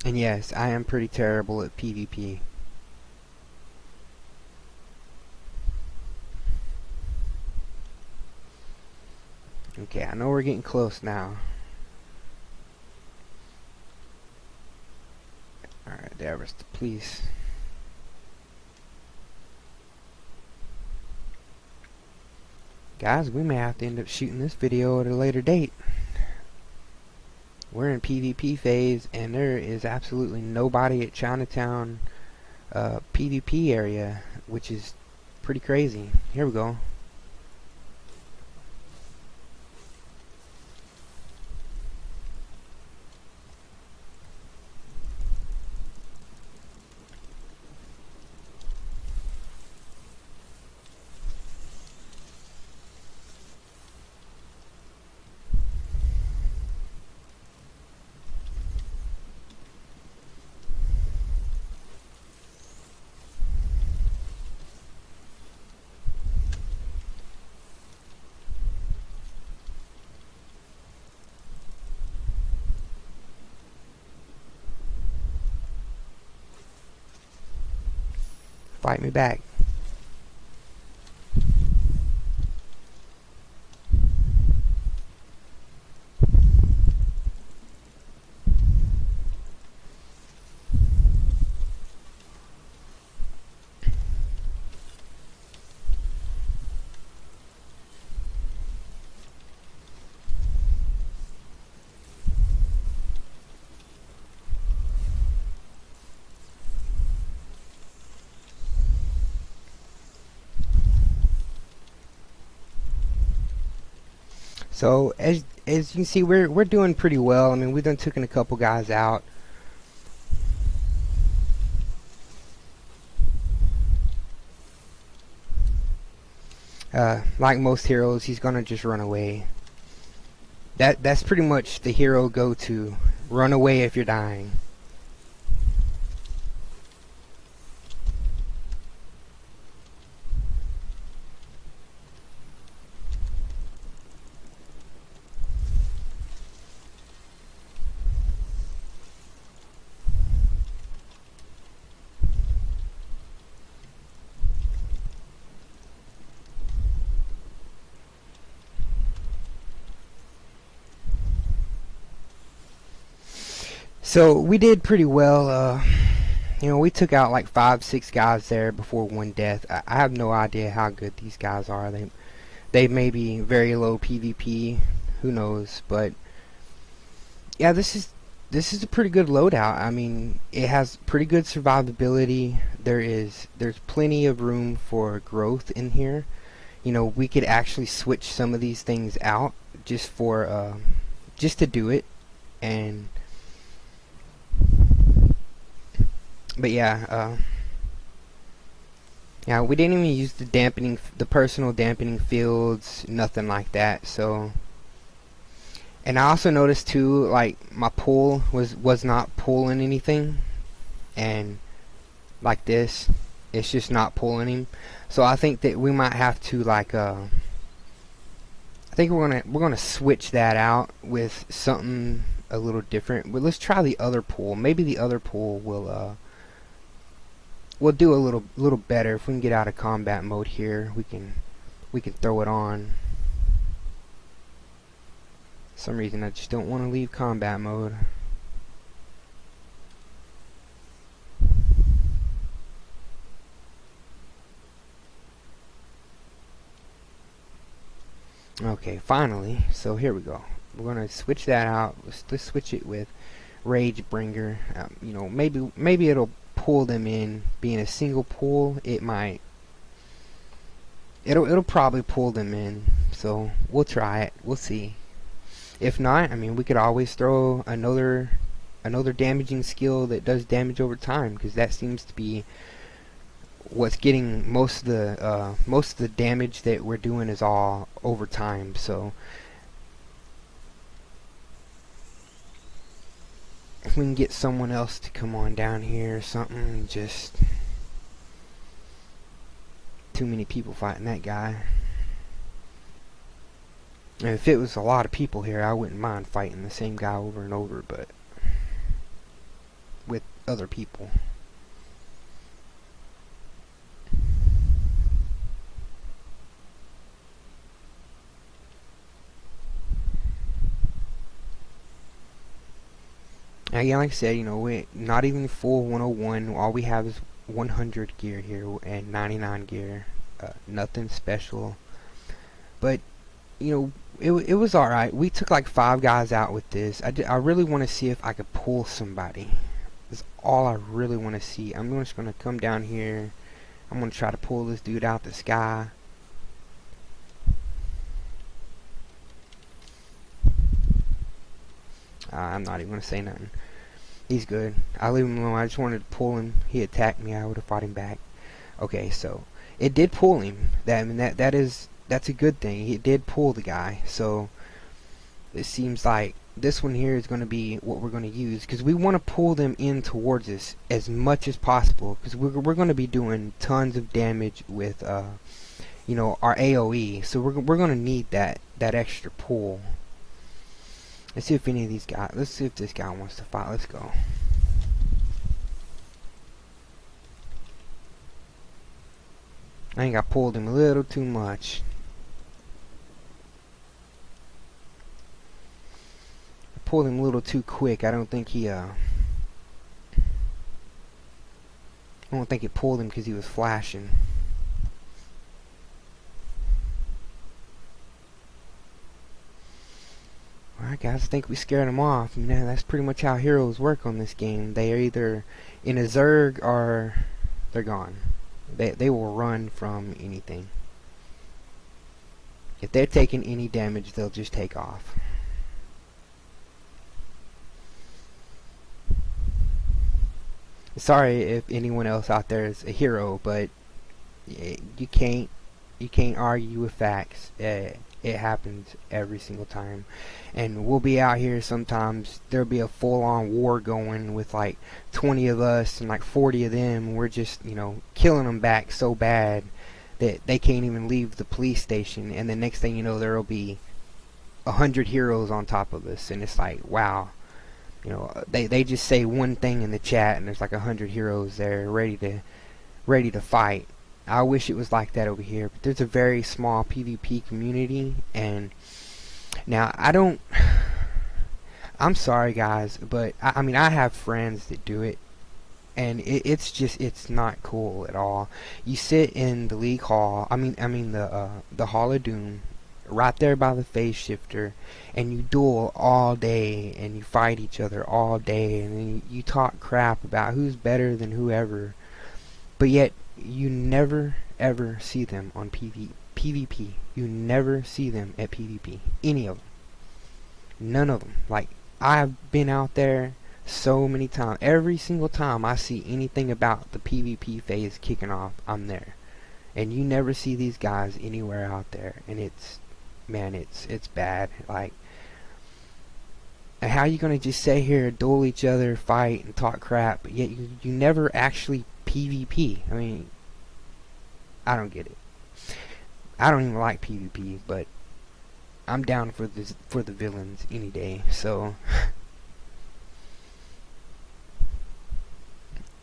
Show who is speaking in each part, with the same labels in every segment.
Speaker 1: And yes, I am pretty terrible at PvP. Okay, I know we're getting close now. Alright, there was the police. Guys, we may have to end up shooting this video at a later date. We're in PvP phase, and there is absolutely nobody at Chinatown PvP area, which is pretty crazy. Here we go. Fight me back. So as you can see, we're doing pretty well. I mean, we've done taken a couple guys out. Like most heroes, he's gonna just run away. That's pretty much the hero go-to. Run away if you're dying. So we did pretty well. You know, we took out like 5-6 guys there before one death. I have no idea how good these guys are. They may be very low PvP, who knows? But yeah, this is a pretty good loadout. I mean, it has pretty good survivability. There's plenty of room for growth in here. You know, we could actually switch some of these things out just for just to do it. And but yeah, yeah, we didn't even use the personal dampening fields, nothing like that. So, and I also noticed too, like my pull was not pulling anything, and like this, it's just not pulling him. So I think that we might have to like I think we're gonna switch that out with something a little different. But let's try the other pull. Maybe the other pull will we'll do a little better. If we can get out of combat mode here, we can throw it on. For some reason I just don't want to leave combat mode. Okay, finally. So here we go. We're gonna switch that out. Let's switch it with Rage Bringer. You know, maybe it'll pull them in. Being a single pull, it'll probably pull them in. So we'll try it. We'll see. If not, I mean, we could always throw another damaging skill that does damage over time, because that seems to be what's getting most of the damage that we're doing is all over time. So if we can get someone else to come on down here or something, just too many people fighting that guy. And if it was a lot of people here, I wouldn't mind fighting the same guy over and over, but with other people. Again, like I said, you know, we're not even full 101. All we have is 100 gear here and 99 gear. Nothing special. But, you know, it was alright. We took like 5 guys out with this. I really want to see if I could pull somebody. That's all I really want to see. I'm just going to come down here. I'm going to try to pull this dude out the sky. I'm not even going to say nothing. He's good. I'll leave him alone. I just wanted to pull him. He attacked me. I would have fought him back. Okay, so it did pull him. That's a good thing. It did pull the guy. So it seems like this one here is going to be what we're going to use, because we want to pull them in towards us as much as possible, because we're going to be doing tons of damage with you know, our AoE. So we're going to need that extra pull. Let's see if any of these guys, let's see if this guy wants to fight. Let's go. I think I pulled him a little too much. I pulled him a little too quick. I don't think it pulled him because he was flashing. Alright guys, I think we scared them off. You know, that's pretty much how heroes work on this game. They are either in a Zerg or they're gone. They will run from anything. If they're taking any damage, they'll just take off. Sorry if anyone else out there is a hero, but you can't argue with facts. It happens every single time, and we'll be out here sometimes. There'll be a full-on war going with like 20 of us and like 40 of them, and we're just, you know, killing them back so bad that they can't even leave the police station, and the next thing you know, there'll be 100 heroes on top of us, and it's like, wow. You know, they just say one thing in the chat and there's like 100 heroes there ready to fight. I wish it was like that over here, but there's a very small PvP community, and now I'm sorry guys, but I mean, I have friends that do it, and it's not cool at all. You sit in the League Hall, I mean the Hall of Doom, right there by the phase shifter, and you duel all day, and you fight each other all day, and then you talk crap about who's better than whoever, but yet you never ever see them on PvP. You never see them at PvP. Any of them. None of them. Like, I've been out there so many times. Every single time I see anything about the PvP phase kicking off, I'm there. And you never see these guys anywhere out there. And it's, man, it's bad. Like, how are you gonna just sit here, duel each other, fight, and talk crap, but yet you never actually PvP? I mean, I don't get it. I don't even like PvP, but I'm down for the villains any day. So,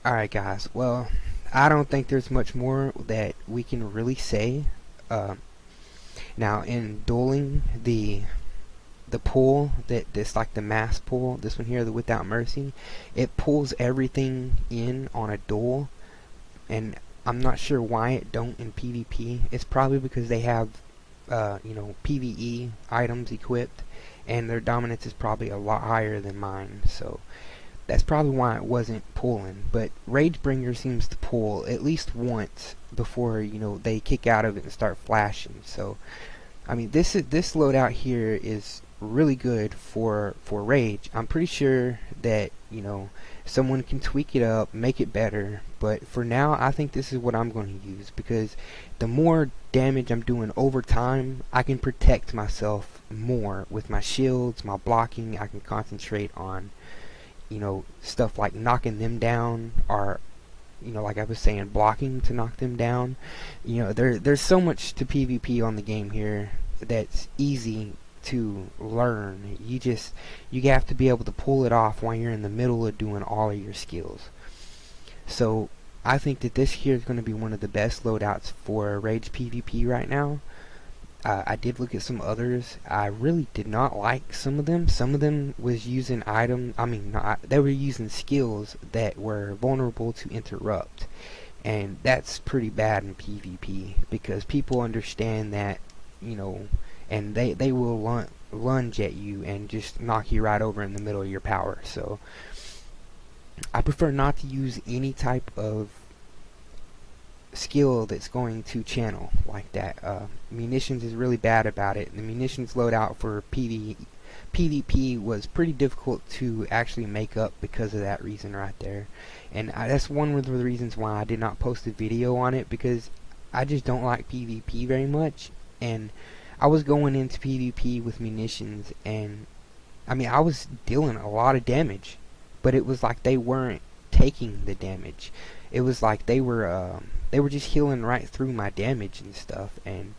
Speaker 1: alright guys, well, I don't think there's much more that we can really say. Now, in dueling, the pull that's like the mass pull, this one here, the Without Mercy, it pulls everything in on a duel, and I'm not sure why it don't in PvP. It's probably because they have you know, PvE items equipped, and their dominance is probably a lot higher than mine, so that's probably why it wasn't pulling. But Ragebringer seems to pull at least once before, you know, they kick out of it and start flashing. So I mean, this loadout here is really good for Rage. I'm pretty sure that, you know, someone can tweak it up, make it better, but for now I think this is what I'm going to use, because the more damage I'm doing over time, I can protect myself more with my shields, my blocking. I can concentrate on, you know, stuff like knocking them down, or you know, like I was saying, blocking to knock them down. You know, there's so much to PvP on the game here that's easy to learn. You have to be able to pull it off while you're in the middle of doing all of your skills. So I think that this here is going to be one of the best loadouts for Rage PvP right now. I did look at some others. I really did not like some of them. Some of them was using they were using skills that were vulnerable to interrupt. And that's pretty bad in PvP because people understand that, you know, and they will lunge at you and just knock you right over in the middle of your power. So I prefer not to use any type of skill that's going to channel like that. Munitions is really bad about it. The munitions loadout for PvP was pretty difficult to actually make up because of that reason right there. And that's one of the reasons why I did not post a video on it, because I just don't like PvP very much. And I was going into PvP with munitions, and I mean, I was dealing a lot of damage, but it was like they weren't taking the damage. It was like they were just healing right through my damage and stuff. And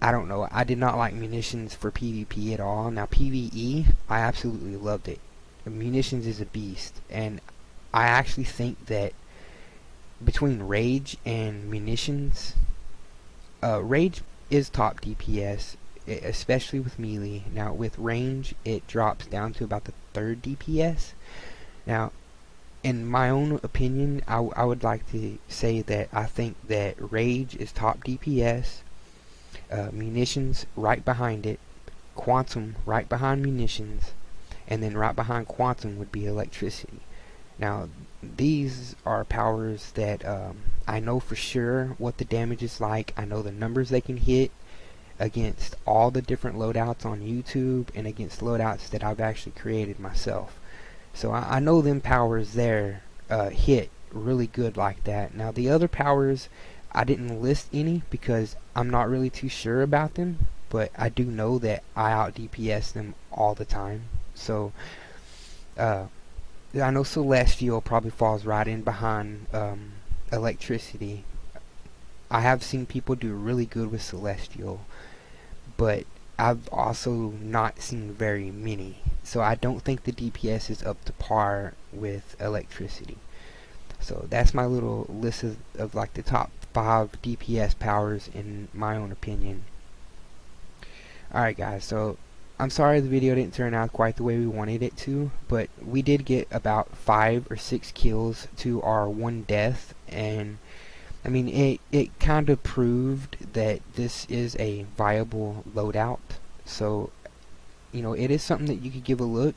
Speaker 1: I don't know, I did not like munitions for PvP at all. Now PvE, I absolutely loved it. Munitions is a beast, and I actually think that between Rage and munitions, Rage is top DPS, especially with melee. Now with range, it drops down to about the 3rd DPS. Now, in my own opinion, I would like to say that I think that Rage is top DPS, munitions right behind it, quantum right behind munitions, and then right behind quantum would be electricity. Now these are powers that I know for sure what the damage is like. I know the numbers they can hit against all the different loadouts on YouTube and against loadouts that I've actually created myself. So I know them powers there hit really good like that. Now the other powers, I didn't list any because I'm not really too sure about them, but I do know that I out DPS them all the time. So I know Celestial probably falls right in behind electricity. I have seen people do really good with Celestial, but I've also not seen very many. So I don't think the DPS is up to par with electricity. So that's my little list of like the top 5 DPS powers in my own opinion. Alright guys, so I'm sorry the video didn't turn out quite the way we wanted it to, but we did get about 5 or 6 kills to our 1 death, and I mean it kind of proved that this is a viable loadout. So, you know, it is something that you could give a look.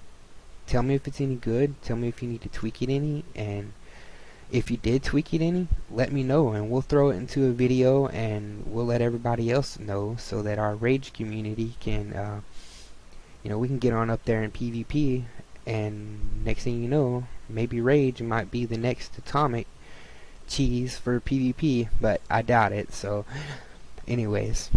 Speaker 1: Tell me if it's any good, tell me if you need to tweak it any, and if you did tweak it any, let me know and we'll throw it into a video and we'll let everybody else know so that our Rage community can you know, we can get on up there in PvP, and next thing you know, maybe Rage might be the next atomic cheese for PvP, but I doubt it. So anyways,